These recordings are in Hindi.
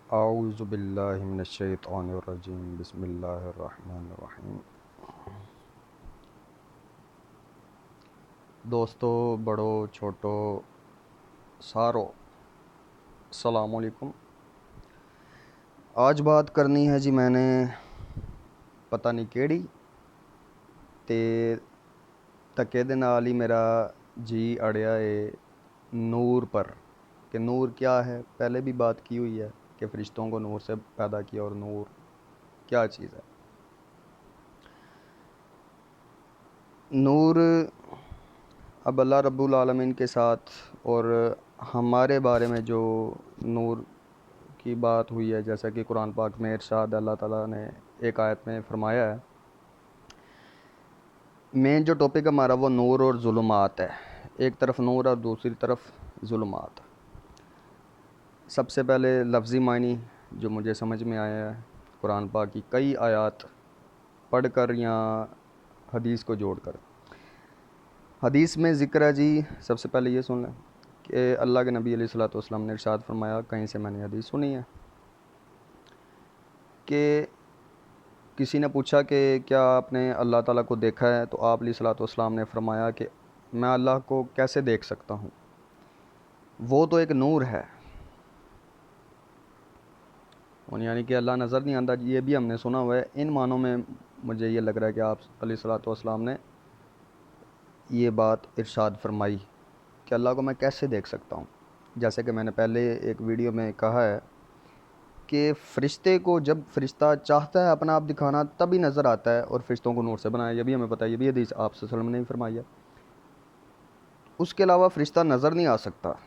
आऊज़ु बिल्लाहि मिनश्शैतानिर्रजीम बिस्मिल्लाहिर्रहमानिर्रहीम। दोस्तों, बड़ों, छोटों, सारों, अस्सलामु अलैकुम। आज बात करनी है जी मैंने पता नहीं केड़ी ते धक्के दे नाल ही मेरा जी अड़िया है नूर पर कि नूर क्या है। पहले भी बात की हुई है कि फ़रिश्तों को नूर से पैदा किया और नूर क्या चीज़ है। नूर अब अल्लाह रब्बुल आलमीन के साथ और हमारे बारे में जो नूर की बात हुई है, जैसा कि कुरान पाक में इरशाद अल्लाह ताला ने एक आयत में फ़रमाया है। मेन जो टॉपिक हमारा वो नूर और ज़ुल्मात है। एक तरफ नूर और दूसरी तरफ ज़ुल्मात। सबसे पहले लफ्ज़ी मायनी जो मुझे समझ में आया है कुरान पाक की कई आयत पढ़कर या हदीस को जोड़कर। हदीस में ज़िक्र है जी, सबसे पहले ये सुन लें कि अल्लाह के नबी अलैहिस्सलातु वस्सलाम ने इरशाद फरमाया, कहीं से मैंने हदीस सुनी है कि किसी ने पूछा कि क्या आपने अल्लाह ताला को देखा है, तो आप अलैहिस्सलातु वस्सलाम ने फरमाया कि मैं अल्लाह को कैसे देख सकता हूँ, वो तो एक नूर है। और यानी कि अल्लाह नज़र नहीं आता, ये भी हमने सुना हुआ है। इन मानों में मुझे ये लग रहा है कि आप अलैहिस्सलातु वस्सलाम ने ये बात इरशाद फरमाई कि अल्लाह को मैं कैसे देख सकता हूँ। जैसे कि मैंने पहले एक वीडियो में कहा है कि फ़रिश्ते को जब फ़रिश्ता चाहता है अपना आप दिखाना तभी नज़र आता है, और फ़रिश्तों को नूर से बनाया, ये भी हमें पता है, ये भी हदीस आप सल्लल्लाहु अलैहि वसल्लम ने ही फरमाई है। उसके अलावा फ़रिश्ता नज़र नहीं आ सकता।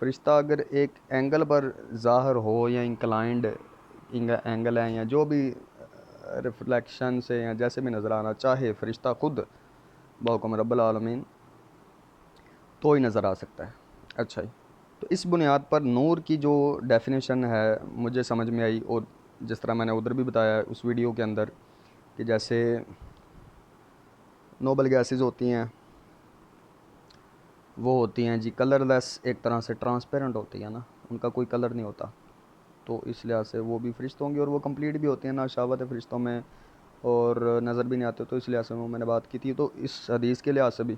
फ़रिश्ता अगर एक एंगल पर ज़ाहिर हो या इंक्लाइंड एंगल है या जो भी रिफ्लेक्शन से या जैसे भी नज़र आना चाहे फ़रिश्ता खुद बहुकुम रब्बुल आलमीन, तो ही नज़र आ सकता है। अच्छा ही, तो इस बुनियाद पर नूर की जो डेफिनेशन है मुझे समझ में आई, और जिस तरह मैंने उधर भी बताया उस वीडियो के अंदर कि जैसे नोबल गैसेस होती हैं, वो होती हैं जी कलरलेस, एक तरह से ट्रांसपेरेंट होती है ना, उनका कोई कलर नहीं होता। तो इस लिहाज से वो भी फ़रिश्तों होंगी और वो कंप्लीट भी होती हैं ना, शावत है फ़रिश्तों में और नज़र भी नहीं आते। तो इस लिहाज से वो मैंने बात की थी। तो इस हदीस के लिहाज से भी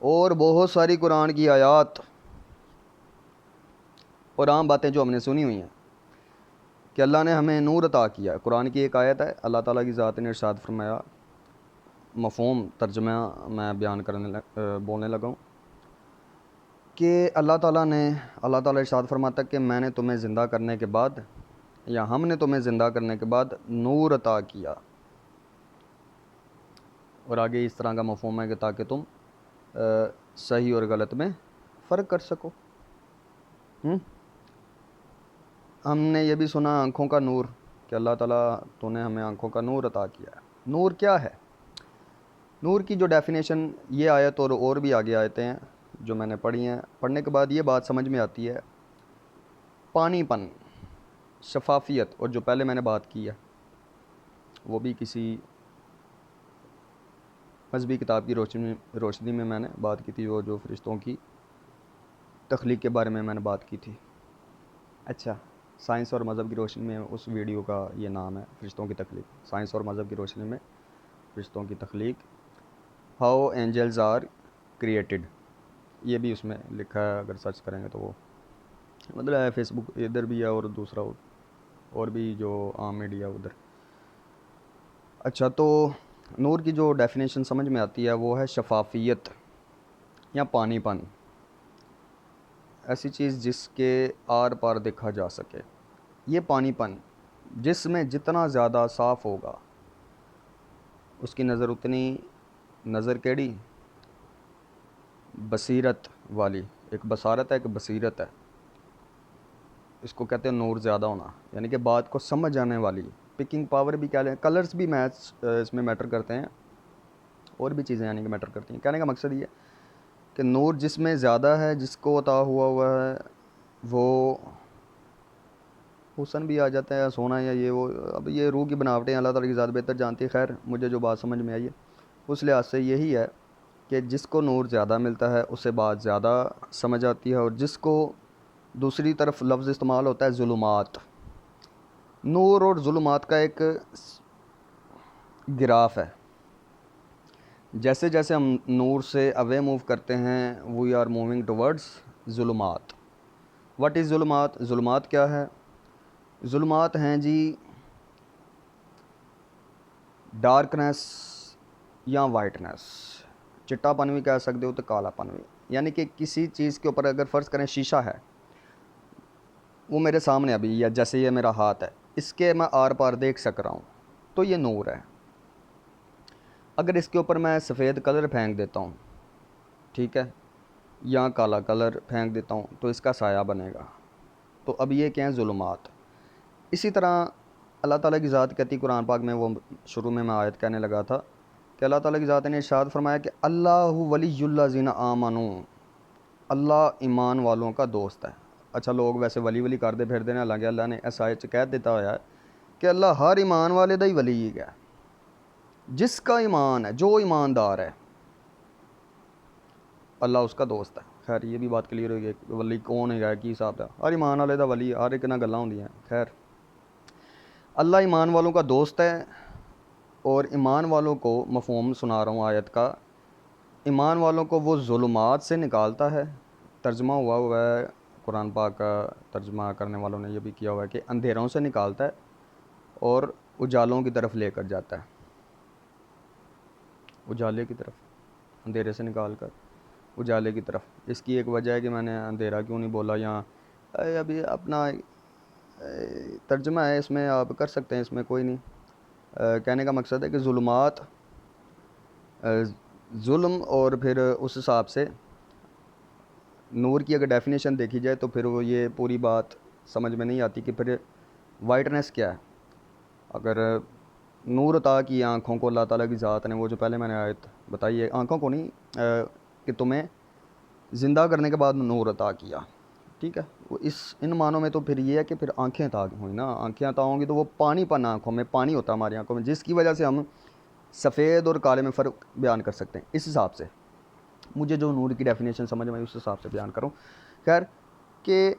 और बहुत सारी कुरान की आयात और आम बातें जो हमने सुनी हुई हैं कि अल्लाह ने हमें नूर अता किया। कुरान की एक आयत है, अल्लाह ताला की ज़ात ने इरशाद फरमाया, मफ़हूम तर्जमा मैं बयान बोलने लगा हूँ कि अल्लाह ताला इरशाद फरमाता है कि मैंने तुम्हें ज़िंदा करने के बाद या हमने तुम्हें ज़िंदा करने के बाद नूर अता किया। और आगे इस तरह का मफ़हूम है कि ताकि तुम सही और गलत में फ़र्क कर सको। हमने ये भी सुना आँखों का नूर, कि अल्लाह ताला तूने हमें आँखों का नूर अता किया है। नूर क्या है? नूर की जो डेफिनेशन ये आयत और भी आगे आयतें हैं जो मैंने पढ़ी हैं, पढ़ने के बाद ये बात समझ में आती है, पानीपन, शफाफियत। और जो पहले मैंने बात की है वो भी किसी मजहबी किताब की रोशनी में मैंने बात की थी, वो जो फ़रिश्तों की तख्लीक के बारे में मैंने बात की थी। अच्छा, साइंस और मज़हब की रोशनी में उस वीडियो का ये नाम है, फ़रिश्तों की तख्लीक। साइंस और मज़हब की रोशनी में फ़रिश्तों की तख्लीक, हाउ एंजल्स आर क्रिएटेड, ये भी उसमें लिखा है। अगर सर्च करेंगे तो वो मतलब है, फेसबुक इधर भी है और दूसरा और भी जो आम मीडिया उधर। अच्छा, तो नूर की जो डेफिनेशन समझ में आती है वो है शफाफियत या पानीपन, ऐसी चीज़ जिसके आर पार देखा जा सके। ये पानीपन जिसमें जितना ज़्यादा साफ़ होगा उसकी नज़र उतनी, नज़र केड़ी बसीरत वाली, एक बसारत है एक बसीरत है, इसको कहते हैं नूर ज़्यादा होना, यानी कि बात को समझ आने वाली। पिकिंग पावर भी कह लें, कलर्स भी इसमें मैटर करते हैं, और भी चीज़ें यानी कि मैटर करती हैं। कहने का मकसद ये कि नूर जिसमें ज़्यादा है, जिसको अता हुआ है, वो हुसन भी आ जाता है या सोना या ये वो। अब ये रूह की बनावटें अल्लाह ताला की ज़ात बेहतर जानती है। खैर, मुझे जो बात समझ में आई है उस लिहाज से यही है कि जिसको नूर ज़्यादा मिलता है उसे बात ज़्यादा समझ आती है, और जिसको दूसरी तरफ लफ्ज़ इस्तेमाल होता है ज़ुलुमात। नूर और ज़ुलुमात का एक ग्राफ है। जैसे जैसे हम नूर से अवे मूव करते हैं, वी आर मूविंग टुवर्ड्स ज़ुलुमात। व्हाट इज़ ज़ुलुमात? ज़ुलुमात क्या है? ज़ुलुमात हैं जी डार्कनेस या वाइटनेस, चिट्टापन भी कह सकते हो तो कालापन भी। यानी कि किसी चीज़ के ऊपर अगर फ़र्ज़ करें शीशा है, वो मेरे सामने अभी, या जैसे ये मेरा हाथ है, इसके मैं आर पार देख सक रहा हूँ, तो ये नूर है। अगर इसके ऊपर मैं सफ़ेद कलर फेंक देता हूँ, ठीक है, या काला कलर फेंक देता हूँ, तो इसका साया बनेगा। तो अब ये क्या है? ज़ुलुमात। इसी तरह अल्लाह ताला की ज़ात कहती कुरान पाक में, वो शुरू में मैं आयत कहने लगा था कि अल्लाह ताला की ज़ात ने इरशाद फरमाया कि अल्लाहु वलियुल्लज़ीना आमनू, अल्लाह ईमान वालों का दोस्त है। अच्छा, लोग वैसे वली वली करते फिरते हैं, हालांकि अल्लाह ने इस आयत कह देता होया है कि अल्लाह हर ईमान वाले दा ही वली है। जिसका ईमान है, जो ईमानदार है, अल्लाह उसका दोस्त है। खैर, ये भी बात क्लियर हो गई, वली कौन है, की हिसाब है। हर ईमान वाले दा वली, हर एक ना गल्लां होंदियां। खैर, अल्लाह ईमान वालों का दोस्त है। और ईमान वालों को मफ़हूम सुना रहा हूँ आयत का। ईमान वालों को वो ज़ुलुमात से निकालता है। तर्जमा हुआ है, कुरान पाक का तर्जमा करने वालों ने ये भी किया हुआ है कि अंधेरों से निकालता है और उजालों की तरफ लेकर जाता है। उजाले की तरफ, अंधेरे से निकाल कर उजाले की तरफ। इसकी एक वजह है कि मैंने अंधेरा क्यों नहीं बोला यहाँ, अभी अपना तर्जमा है, इसमें आप कर सकते हैं, इसमें कोई नहीं। कहने का मकसद है कि ज़ुलुमात, जुल्म, और फिर उस हिसाब से नूर की अगर डेफिनेशन देखी जाए तो फिर वो ये पूरी बात समझ में नहीं आती कि फिर वाइटनेस क्या है। अगर नूर अता की आँखों को अल्लाह ताला की ज़ात ने, वो जो पहले मैंने आयत बताई है, आँखों को नहीं, कि तुम्हें ज़िंदा करने के बाद नूर अता किया, ठीक है, वो इस इन मानों में तो फिर ये है कि फिर आँखें अता हुई ना, आँखें अता होंगी तो वो पानी पन आँखों में, पानी होता है हमारी आँखों में, जिसकी वजह से हम सफ़ेद और काले में फ़र्क बयान कर सकते हैं। इस हिसाब से मुझे जो नूर की डेफिनेशन समझ में आई उस हिसाब से बयान करूँ। खैर, कि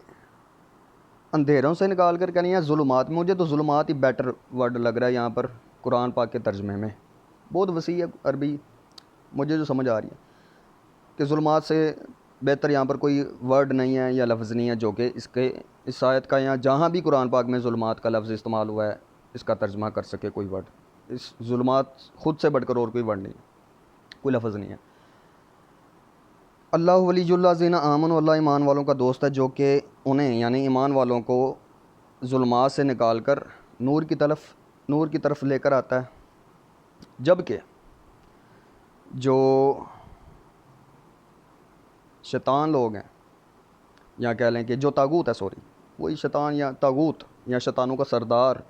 अंधेरों से निकाल कर कहनी है ज़ुलुमात, मुझे तो ज़ुलुमात ही बेटर वर्ड लग रहा है यहाँ पर कुरान पाक के तर्जमे में। बहुत वसी है अरबी, मुझे जो समझ आ रही है कि ज़ुलुमात से बेहतर यहाँ पर कोई वर्ड नहीं है या लफ्ज़ नहीं है जो कि इसके इस आयत का, या जहाँ भी कुरान पाक में ज़ुलुमात का लफ्ज़ इस्तेमाल हुआ है, इसका तर्जमा कर सके कोई वर्ड। इस ज़ुलुमात ख़ुद से बढ़कर और कोई वर्ड नहीं है, कोई लफ्ज़ नहीं है। अल्लाह वलियुल्लज़ीना आमनू, अल्लाह ईमान वालों का दोस्त है, जो कि उन्हें यानी ईमान वालों को ज़ुल्मात से निकाल कर नूर की तरफ लेकर आता है। जबकि जो शैतान लोग हैं, या कह लें कि जो तागूत है, सॉरी, वही शैतान या तागूत या शैतानों का सरदार,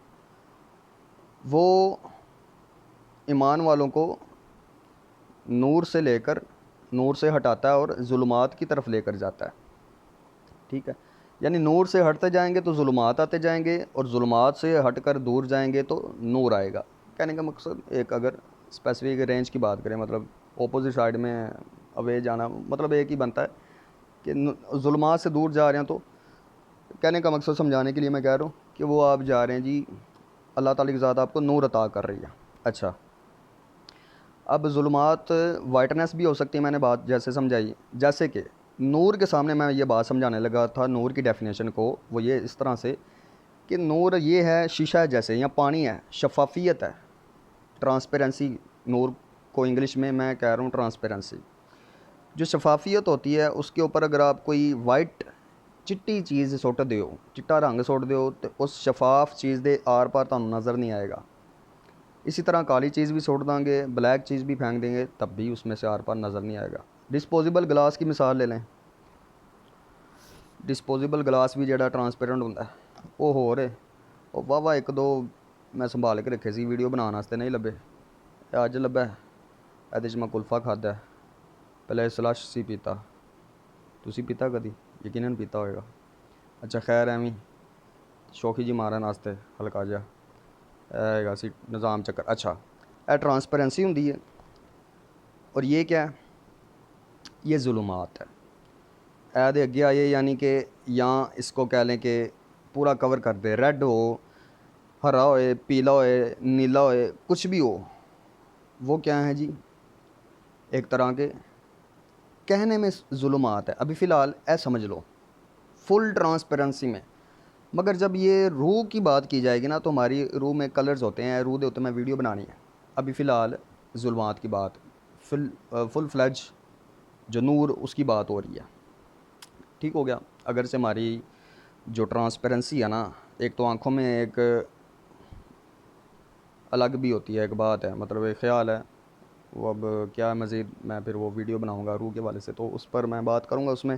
वो ईमान वालों को नूर से लेकर, नूर से हटाता है और ज़ुल्मात की तरफ लेकर जाता है, ठीक है। यानी नूर से हटते जाएंगे तो ज़ुल्मात आते जाएंगे, और ज़ुल्मात से हटकर दूर जाएंगे तो नूर आएगा। कहने का मकसद, एक अगर स्पेसिफिक रेंज की बात करें, मतलब ऑपोजिट साइड में अवे जाना, मतलब एक ही बनता है कि ज़ुल्मात से दूर जा रहे हैं। तो कहने का मकसद समझाने के लिए मैं कह रहा हूँ कि वो आप जा रहे हैं जी, अल्लाह ताला की ज़ात आपको नूर अता कर रही है। अच्छा, अब ज़ुल्मात वाइटनेस भी हो सकती है, मैंने बात जैसे समझाई, जैसे कि नूर के सामने मैं ये बात समझाने लगा था नूर की डेफिनेशन को, वो ये इस तरह से कि नूर ये है शीशा है जैसे, या पानी है, शफाफियत है, ट्रांसपेरेंसी। नूर को इंग्लिश में मैं कह रहा हूँ ट्रांसपेरेंसी। जो शफाफियत होती है, उसके ऊपर अगर आप कोई वाइट चिट्टी चीज़ सुट दो, चिट्टा रंग सुट दो, तो उस शफाफ चीज़ के आर पार तुहानू नज़र नहीं आएगा। इसी तरह काली चीज़ भी सुट देंगे, ब्लैक चीज़ भी फेंक देंगे, तब भी उसमें से आर पार नज़र नहीं आएगा। डिस्पोजेबल गिलास की मिसाल ले लें, डिस्पोजेबल गिलास भी जोड़ा ट्रांसपेरेंट होंगे। वो हो रहे वो वाह वाह, एक दो मैं संभाल के रखे सी वीडियो बनाने वास्ते, नहीं लभे, अज लभा। ये मैं कुल्फा खादा, पहले स्लश सी पीता, तुसी पीता कभी? यकीनन पीता होएगा। अच्छा, खैर, एवं शौखी जी मारन वास्ते हल्का जहा हैगा सी निज़ाम चक्कर। अच्छा, यह ट्रांसपेरेंसी होंदी है, और ये क्या है? ये ज़ुल्मात है। ए दे अगे आए यानी कि या इसको कह लें कि पूरा कवर कर दे, रेड हो, हरा होए, पीला होए, नीला होए, कुछ भी हो, वो क्या है जी, एक तरह के कहने में जुल्मात है। अभी फ़िलहाल ऐ समझ लो फुल ट्रांसपेरेंसी में। मगर जब ये रूह की बात की जाएगी ना, तो हमारी रूह में कलर्स होते हैं, रूह दे होते में वीडियो बनानी है। अभी फ़िलहाल जुल्मात की बात, फुल फ्लैज जो नूर, उसकी बात हो रही है। ठीक हो गया। अगर से हमारी जो ट्रांसपेरेंसी है ना, एक तो आँखों में एक अलग भी होती है, एक बात है, मतलब एक ख़्याल है। वो अब क्या मज़ीद मैं फिर वो वीडियो बनाऊंगा रूह के वाले से, तो उस पर मैं बात करूंगा उसमें।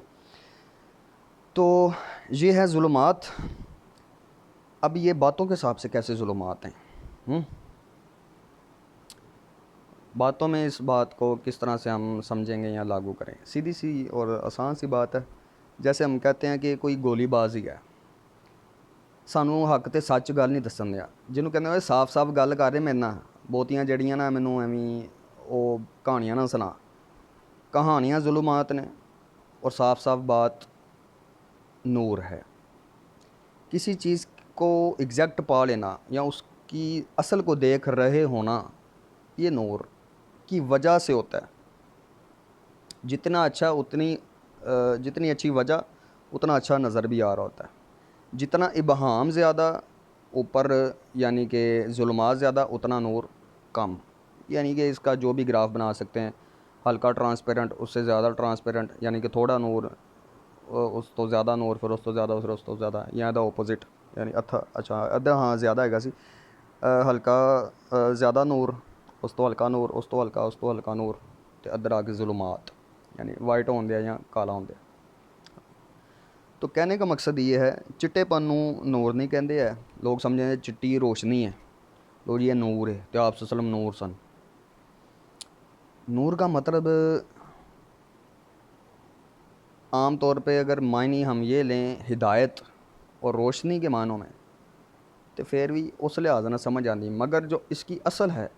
तो ये है जुल्मात। अब ये बातों के हिसाब से कैसे जुल्मात हैं, बातों में इस बात को किस तरह से हम समझेंगे या लागू करें। सीधी सी और आसान सी बात है। जैसे हम कहते हैं कि कोई गोलीबाज ही है, सानू हक तो सच गल नहीं दसन दिया, जिन्हों कहते साफ साफ गल कर रहे मेरे ना, बहुतियाँ जड़ियाँ ना मैनू एवं वो कहानियाँ ना सुना। कहानियाँ जुल्मात ने और साफ साफ बात नूर है। किसी चीज़ को एग्जैक्ट पा लेना या उसकी असल को देख रहे होना, ये नूर की वजह से होता है। जितना अच्छा जितनी अच्छी वजह उतना अच्छा नज़र भी आ रहा होता है। जितना इबहाम ज़्यादा ऊपर यानी कि जुल्मात ज़्यादा, उतना नूर कम। यानी कि इसका जो भी ग्राफ बना सकते हैं, हल्का ट्रांसपेरेंट, उससे ज़्यादा ट्रांसपेरेंट, यानी कि थोड़ा नूर, उस तो ज़्यादा नूर, फिर उस तो ज़्यादा, फिर उस तो ज़्यादा, या द ऑपोजिट, यानी अच्छा अद्धा हाँ ज़्यादा है सी, हल्का ज़्यादा नूर, उस तो हल्का नूर, उस तो हल्का, उस तो हल्का नूर, तो अदर आके जुल्मात, यानी वाइट होंगे या काला होंगे। तो कहने का मकसद ये है, चिट्टेपन नूं नूर नहीं कहते है। लोग समझेंगे चिट्टी रोशनी है, लोग ये नूर है, तो आप सल्लम नूर सन। नूर का मतलब आम तौर पे अगर मायने हम ये लें हिदायत और रोशनी के मानों में, तो फिर भी उस लिहाज ना समझ आती। मगर जो इसकी असल है,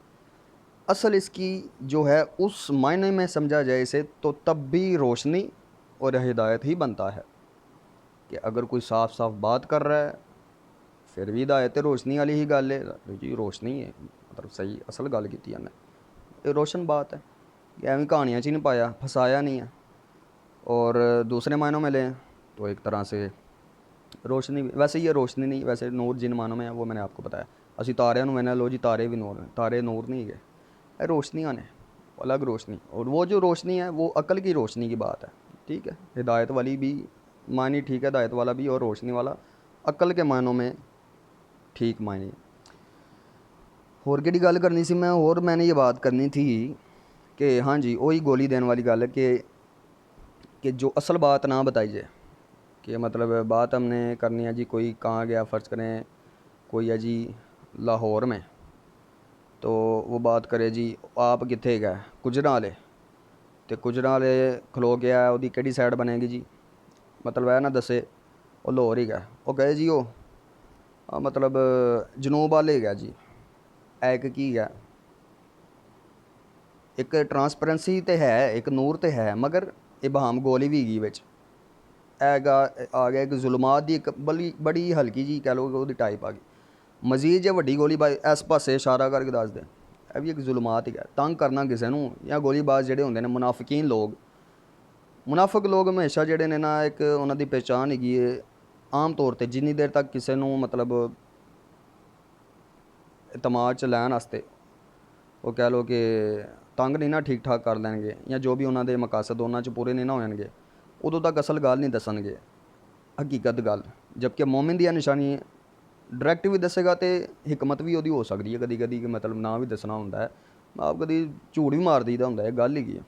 असल इसकी जो है उस मायने में समझा जाए इसे, तो तब भी रोशनी और हिदायत ही बनता है। कि अगर कोई साफ साफ बात कर रहा है, फिर भी हिदायत रोशनी वाली ही गल है जी, रोशनी है, मतलब सही असल गल की ये रोशन बात है कि एवं कहानियाँ च नहीं पाया, फसाया नहीं है। और दूसरे मायनों में लें तो एक तरह से रोशनी, वैसे ये रोशनी नहीं, वैसे नूर जिन मानों में है वो मैंने आपको बताया। असी तारियां मैंने लो जी, तारे भी नूर हैं, तारे नूर नहीं है, रोशनियाँ ने अलग रोशनी। और वो जो रोशनी है वो अकल की रोशनी की बात है। ठीक है, हिदायत वाली भी मानी ठीक है, हिदायत वाला भी, और रोशनी वाला अकल के मायनों में ठीक मायने। होर केड़ी गल करनी सी मैं, और मैंने ये बात करनी थी कि हाँ जी, वही गोली देने वाली गल है कि जो असल बात ना बताई जाए। कि मतलब बात हमने करनी है जी, कोई कहाँ गया, फ़र्ज़ करें कोई है जी लाहौर में, तो वो बात करे जी आप कित्थे गए, गुजरां वाले, तो गुजरां वाले खलो गया है, उसकी केड़ी साइड बनेगी जी, मतलब है ना दसे वो लाहौर ही गया, वो गए जी वो मतलब जनूब वाले गया जी। एक की है, एक ट्रांसपेरेंसी तो है, एक नूर तो है, मगर इबहाम गोली भी हैगी बिच। आ गया एक जुल्मात की एक बड़ी हल्की जी कह लो वो टाइप आ गई। मजीद जो वड्डी गोली बाज इस पासे इशारा करके दस दे, यह भी एक जुल्मात ही है। तंग करना किसी को, या गोलीबाज जोड़े होंगे ने मुनाफिकीन लोग, मुनाफिक लोग हमेशा जोड़े ने ना, एक उन्होंने पहचान हैगी है आम तौर पर, जिन्नी देर तक किसी को मतलब एतमाद च लैन वास्ते वो कह लो कि तंग नहीं ना ठीक ठाक कर लैनगे, या जो भी उन्होंने मकासद उन्होंने पूरे नहीं ना होएंगे, उदों तक असल गल नहीं दसणगे, हकीकत गल। जबकि मोमिन दी निशानी डायरैक्ट भी दसेगा तो हिकमत भी वो हो सकती है कदी कदी, कि मतलब ना भी दसना होंगे, आप कभी झूठ भी मार दीदा होंगे, गल ही